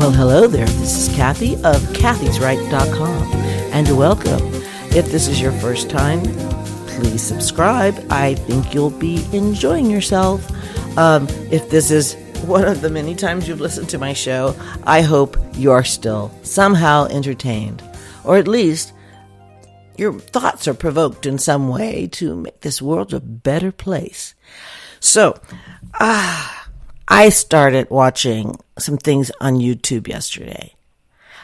Well, hello there. This is Kathy of KATHYSRIGHT.com, and welcome. If this is your first time, please subscribe. I think you'll be enjoying yourself. If this is one of the many times you've listened to my show, I hope you're still somehow entertained, or at least your thoughts are provoked in some way to make this world a better place. So, I started watching some things on YouTube yesterday.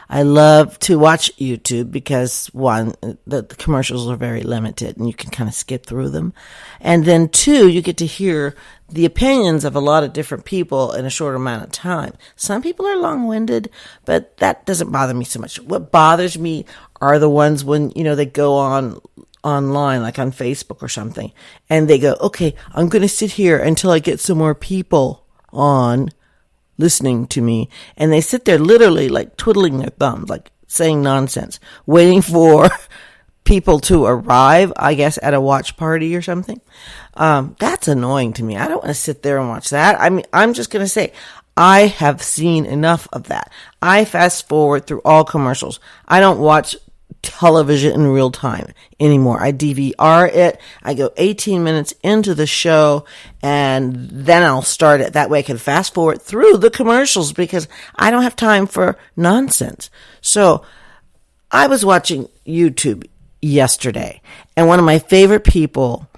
I love to watch YouTube because, one, the commercials are very limited and you can kind of skip through them. And then, two, you get to hear the opinions of a lot of different people in a short amount of time. Some people are long-winded, but that doesn't bother me so much. What bothers me are the ones when, they go online, like on Facebook or something, and they go, okay, I'm going to sit here until I get some more people on listening to me, and they sit there literally like twiddling their thumbs, like saying nonsense, waiting for people to arrive, I guess, at a watch party or something. That's annoying to me. I don't want to sit there and watch that. I mean, I'm just going to say, I have seen enough of that. I fast forward through all commercials. I don't watch television in real time anymore. I DVR it. I go 18 minutes into the show and then I'll start it. That way I can fast forward through the commercials because I don't have time for nonsense. So I was watching YouTube yesterday, and one of my favorite people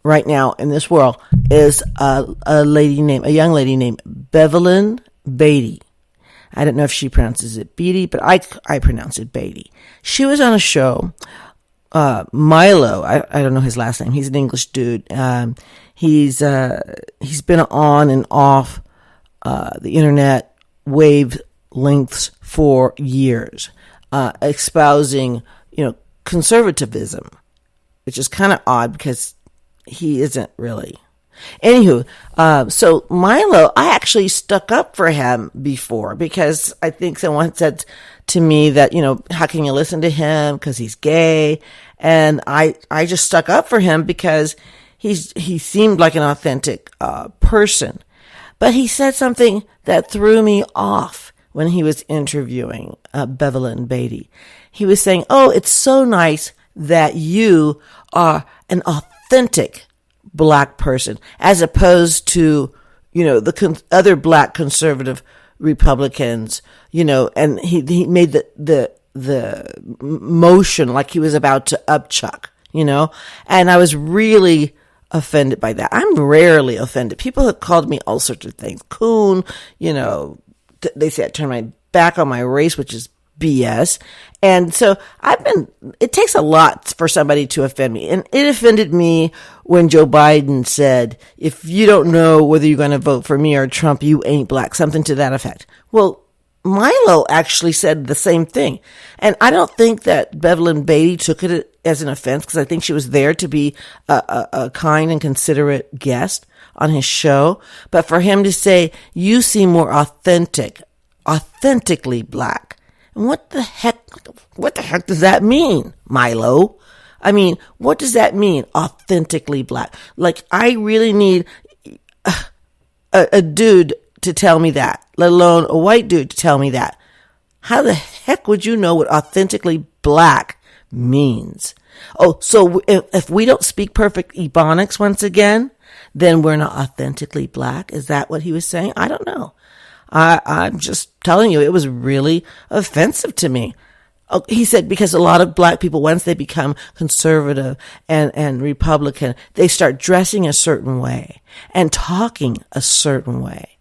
right now in this world is a young lady named Bevelyn Beatty. I don't know if she pronounces it Beatty, but I pronounce it Beatty. She was on a show, Milo. I don't know his last name. He's an English dude. He's been on and off the internet wavelengths for years, espousing conservatism, which is kind of odd because he isn't really. Anywho, so Milo, I actually stuck up for him before because I think someone said to me that, how can you listen to him because he's gay? And I just stuck up for him because he seemed like an authentic person. But he said something that threw me off when he was interviewing Bevelyn Beatty. He was saying, oh, it's so nice that you are an authentic Black person, as opposed to, the other Black conservative Republicans, and he made the motion like he was about to upchuck, and I was really offended by that. I'm rarely offended. People have called me all sorts of things. Coon, they say I turn my back on my race, which is BS. And so it takes a lot for somebody to offend me. And it offended me when Joe Biden said, if you don't know whether you're going to vote for me or Trump, you ain't Black, something to that effect. Well, Milo actually said the same thing. And I don't think that Bevelyn Beatty took it as an offense because I think she was there to be a kind and considerate guest on his show. But for him to say, you seem more authentically Black. What the heck does that mean, Milo? I mean, what does that mean, authentically Black? Like, I really need a dude to tell me that, let alone a white dude to tell me that. How the heck would you know what authentically Black means? Oh, so if we don't speak perfect Ebonics once again, then we're not authentically Black? Is that what he was saying? I don't know. I'm just telling you, it was really offensive to me. Oh, he said because a lot of Black people, once they become conservative and Republican, they start dressing a certain way and talking a certain way.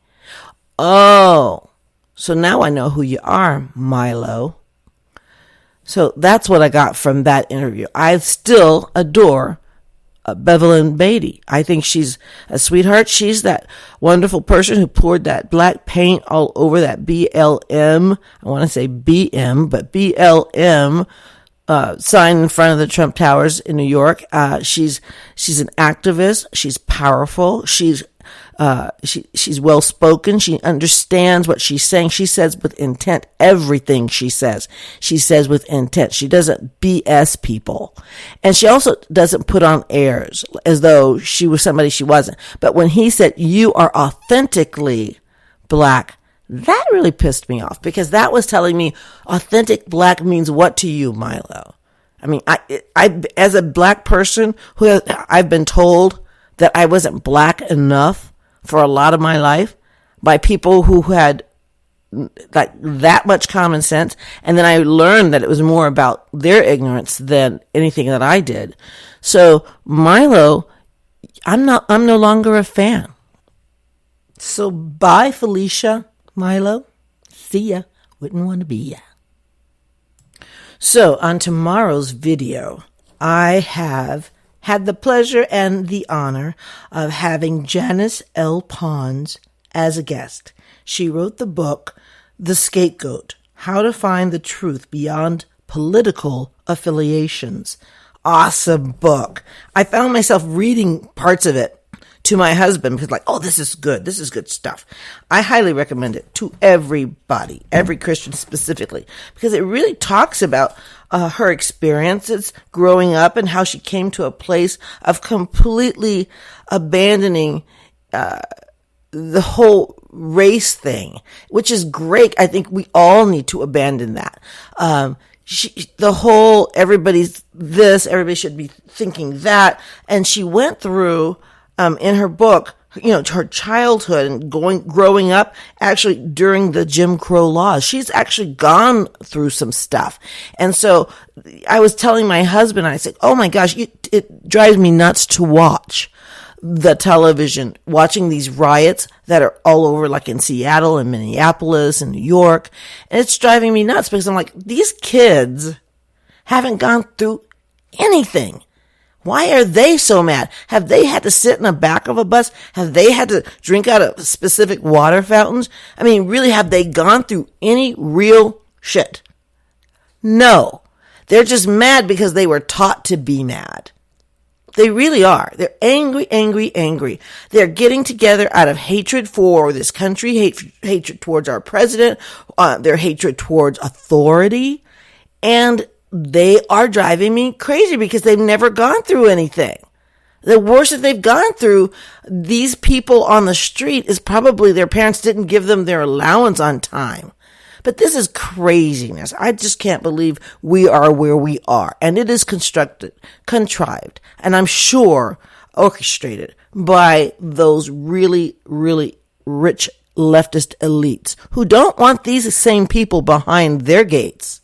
Oh, so now I know who you are, Milo. So that's what I got from that interview. I still adore Bevelyn Beatty. I think she's a sweetheart. She's that wonderful person who poured that black paint all over that BLM. I want to say BM, but BLM sign in front of the Trump Towers in New York. She's an activist. She's powerful. She's well spoken. She understands what she's saying. She says with intent everything she says. She says with intent. She doesn't BS people. And she also doesn't put on airs as though she was somebody she wasn't. But when he said, you are authentically black, That really pissed me off because that was telling me authentic black means what to you, Milo? I mean, I as a black person I've been told that I wasn't black enough for a lot of my life by people who had like that much common sense. And then I learned that it was more about their ignorance than anything that I did. So Milo, I'm no longer a fan. So bye, Felicia, Milo. See ya. Wouldn't want to be ya. So on tomorrow's video, I have had the pleasure and the honor of having Janice L. Pons as a guest. She wrote the book, The Scapegoat, How to Find the Truth Beyond Political Affiliations. Awesome book. I found myself reading parts of it to my husband because oh, this is good stuff. I highly recommend it to everybody, every Christian specifically, because it really talks about her experiences growing up and how she came to a place of completely abandoning the whole race thing, which is great. I think we all need to abandon that. Everybody's this, everybody should be thinking that. And she went through, in her book, her childhood and growing up actually during the Jim Crow laws. She's actually gone through some stuff. And so I was telling my husband, I said, oh my gosh, it drives me nuts to watch the television, watching these riots that are all over, like in Seattle and Minneapolis and New York. And it's driving me nuts because I'm like, these kids haven't gone through anything. Why are they so mad? Have they had to sit in the back of a bus? Have they had to drink out of specific water fountains? I mean, really, have they gone through any real shit? No. They're just mad because they were taught to be mad. They really are. They're angry, angry, angry. They're getting together out of hatred for this country, hatred towards our president, their hatred towards authority, and they are driving me crazy because they've never gone through anything. The worst that they've gone through, these people on the street, is probably their parents didn't give them their allowance on time. But this is craziness. I just can't believe we are where we are. And it is contrived, and I'm sure orchestrated by those really, really rich leftist elites who don't want these same people behind their gates.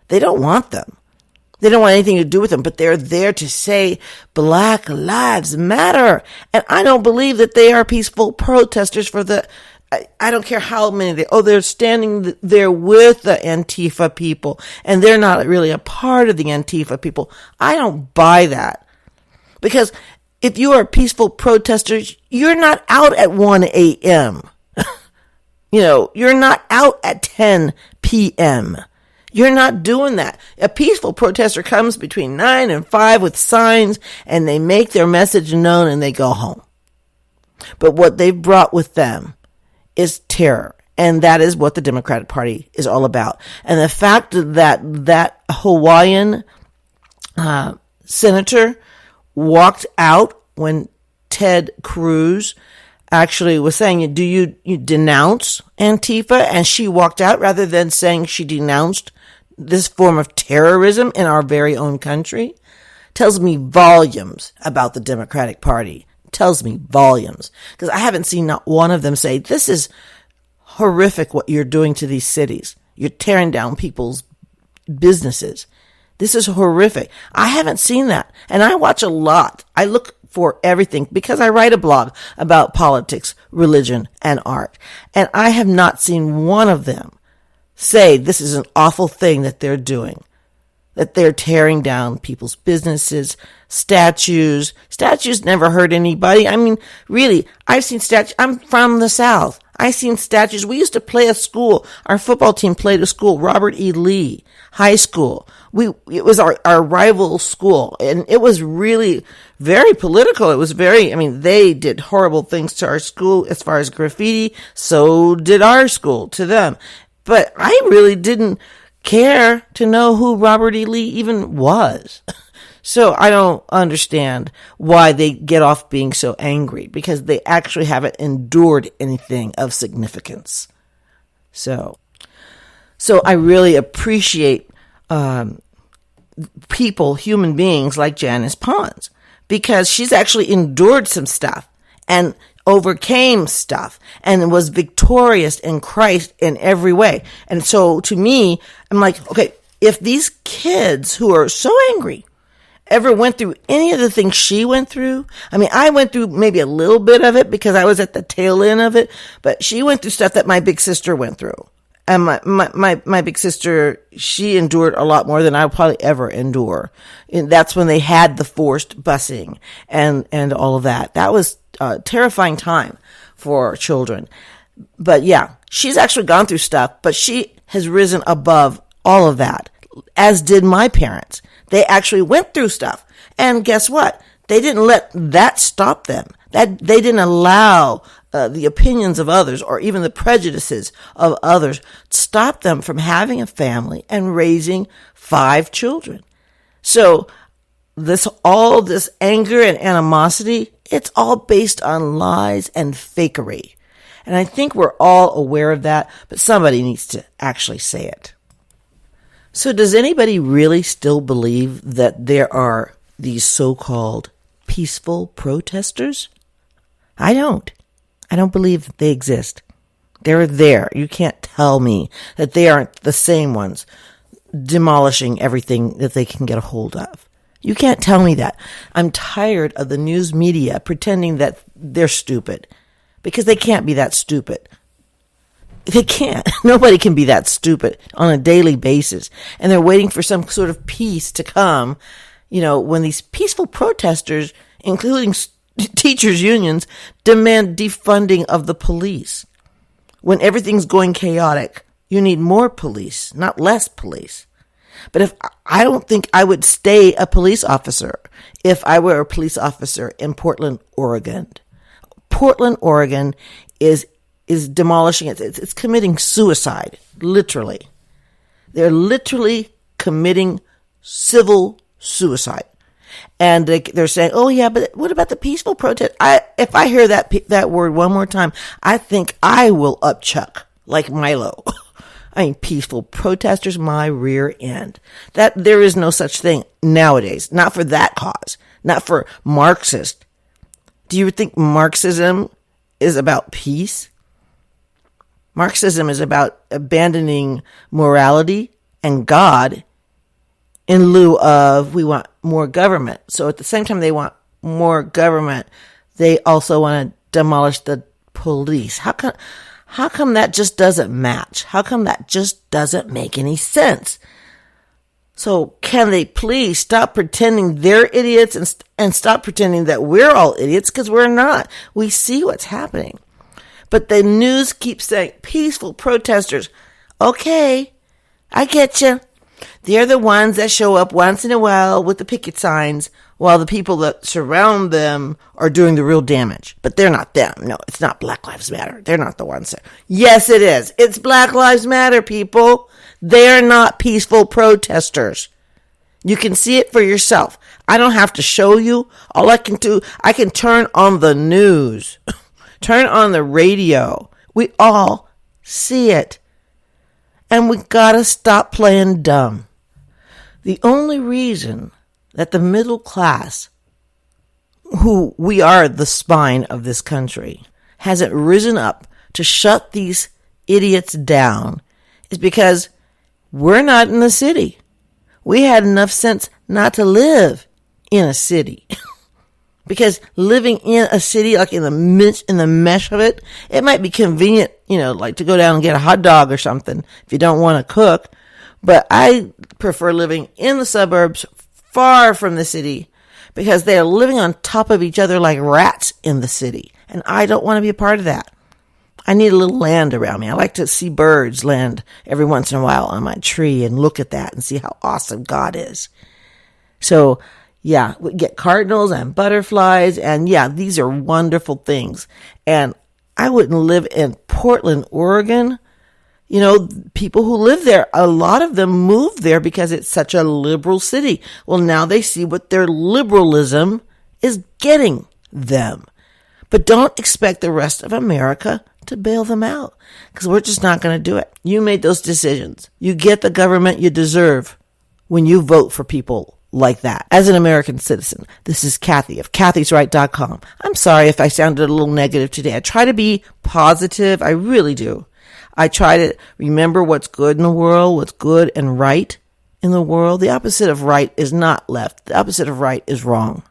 They don't want them. They don't want anything to do with them, but they're there to say Black Lives Matter. And I don't believe that they are peaceful protesters for I don't care how many they're standing there with the Antifa people, and they're not really a part of the Antifa people. I don't buy that. Because if you are peaceful protesters, you're not out at 1 a.m. You're not out at 10 p.m. You're not doing that. A peaceful protester comes between 9 and 5 with signs, and they make their message known and they go home. But what they've brought with them is terror. And that is what the Democratic Party is all about. And the fact that Hawaiian senator walked out when Ted Cruz actually was saying, do you denounce Antifa? And she walked out rather than saying she denounced this form of terrorism in our very own country, tells me volumes about the Democratic Party. Tells me volumes, because I haven't seen not one of them say, this is horrific what you're doing to these cities. You're tearing down people's businesses. This is horrific. I haven't seen that. And I watch a lot. I look for everything because I write a blog about politics, religion, and art. And I have not seen one of them say this is an awful thing that they're doing. That they're tearing down people's businesses, statues. Statues never hurt anybody. I mean, really, I've seen statues. I'm from the South. I've seen statues. We used to play a school. Our football team played a school, Robert E. Lee High School. It was our rival school, and it was really very political. It was they did horrible things to our school as far as graffiti. So did our school to them. But I really didn't care to know who Robert E. Lee even was. So I don't understand why they get off being so angry, because they actually haven't endured anything of significance. So I really appreciate people, human beings like Janice Pons, because she's actually endured some stuff and overcame stuff and was victorious in Christ in every way. And so to me, I'm like, okay, if these kids who are so angry ever went through any of the things she went through, I mean, I went through maybe a little bit of it because I was at the tail end of it, but she went through stuff that my big sister went through. And my big sister, she endured a lot more than I'll probably ever endure. And that's when they had the forced busing and all of that. That was a terrifying time for children. But yeah, she's actually gone through stuff, but she has risen above all of that, as did my parents. They actually went through stuff. And guess what? They didn't let that stop them. That they didn't allow the opinions of others or even the prejudices of others stop them from having a family and raising 5 children. So all this anger and animosity, it's all based on lies and fakery. And I think we're all aware of that, but somebody needs to actually say it. So does anybody really still believe that there are these so-called peaceful protesters? I don't. I don't believe that they exist. They're there. You can't tell me that they aren't the same ones demolishing everything that they can get a hold of. You can't tell me that. I'm tired of the news media pretending that they're stupid, because they can't be that stupid. They can't. Nobody can be that stupid on a daily basis. And they're waiting for some sort of peace to come, when these peaceful protesters, including teachers' unions, demand defunding of the police. When everything's going chaotic, you need more police, not less police. But I don't think I would stay a police officer if I were a police officer in Portland, Oregon. Portland, Oregon is demolishing it. It's committing suicide, literally. They're literally committing civil suicide. And they're saying, oh yeah, but what about the peaceful protest? If I hear that word one more time, I think I will upchuck like Milo. I mean, peaceful protesters, my rear end. That there is no such thing nowadays. Not for that cause. Not for Marxist. Do you think Marxism is about peace? Marxism is about abandoning morality and God in lieu of, we want more government. So at the same time they want more government, they also want to demolish the police. How come that just doesn't match? How come that just doesn't make any sense? So can they please stop pretending they're idiots and stop pretending that we're all idiots, because we're not. We see what's happening. But the news keeps saying peaceful protesters. Okay, I get you. They're the ones that show up once in a while with the picket signs, while the people that surround them are doing the real damage. But they're not them. No, it's not Black Lives Matter. They're not the ones that... Yes, it is. It's Black Lives Matter, people. They're not peaceful protesters. You can see it for yourself. I don't have to show you. All I can do, I can turn on the news. Turn on the radio. We all see it. And we gotta stop playing dumb. The only reason that the middle class, who we are the spine of this country, hasn't risen up to shut these idiots down is because we're not in the city. We had enough sense not to live in a city. Because living in a city, like in the mesh of it, it might be convenient, like to go down and get a hot dog or something if you don't want to cook. But I prefer living in the suburbs, far from the city, because they are living on top of each other like rats in the city. And I don't want to be a part of that. I need a little land around me. I like to see birds land every once in a while on my tree and look at that and see how awesome God is. So, yeah, we get cardinals and butterflies, and yeah, these are wonderful things. And I wouldn't live in Portland, Oregon. People who live there, a lot of them moved there because it's such a liberal city. Well, now they see what their liberalism is getting them. But don't expect the rest of America to bail them out, because we're just not going to do it. You made those decisions. You get the government you deserve when you vote for people like that. As an American citizen, this is Kathy of KATHYSRIGHT.com. I'm sorry if I sounded a little negative today. I try to be positive. I really do. I try to remember what's good in the world, what's good and right in the world. The opposite of right is not left. The opposite of right is wrong.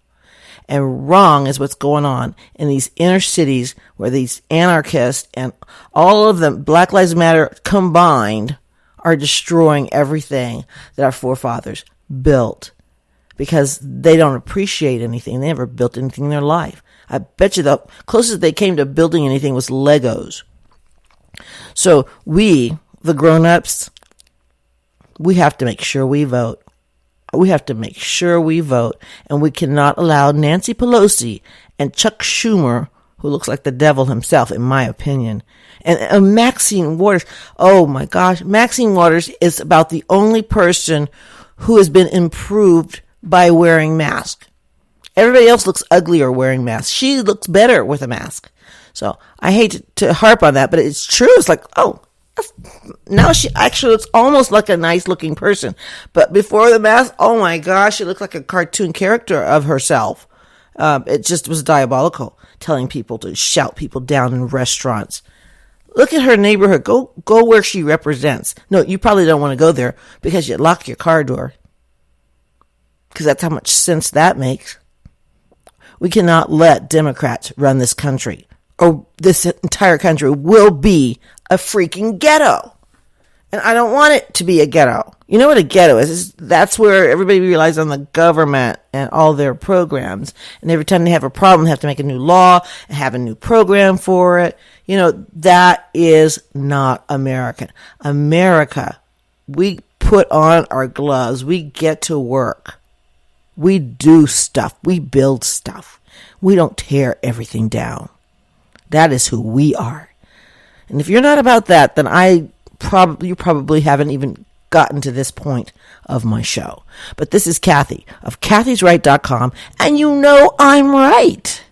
And wrong is what's going on in these inner cities where these anarchists and all of them, Black Lives Matter combined, are destroying everything that our forefathers built because they don't appreciate anything. They never built anything in their life. I bet you the closest they came to building anything was Legos. So we, the grown-ups, we have to make sure we vote. We have to make sure we vote. And we cannot allow Nancy Pelosi and Chuck Schumer, who looks like the devil himself, in my opinion, and Maxine Waters. Oh my gosh. Maxine Waters is about the only person who has been improved by wearing masks. Everybody else looks uglier wearing masks. She looks better with a mask. So I hate to harp on that, but it's true. It's like, oh, now she actually looks almost like a nice looking person. But before the mask, oh my gosh, she looked like a cartoon character of herself. It just was diabolical, telling people to shout people down in restaurants. Look at her neighborhood. Go where she represents. No, you probably don't want to go there because you lock your car door. Because that's how much sense that makes. We cannot let Democrats run this country, or this entire country will be a freaking ghetto. And I don't want it to be a ghetto. You know what a ghetto is? That's where everybody relies on the government and all their programs. And every time they have a problem, they have to make a new law and have a new program for it. That is not American. America, we put on our gloves. We get to work. We do stuff. We build stuff. We don't tear everything down. That is who we are. And if you're not about that, then you probably haven't even gotten to this point of my show. But this is Kathy of KATHYSRIGHT.com, and you know I'm right.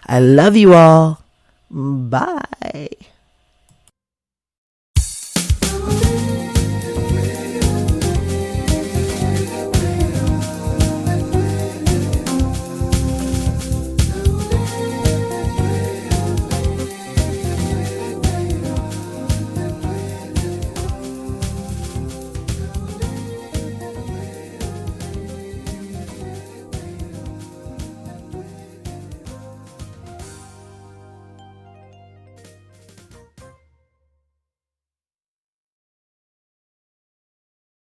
I love you all. Bye.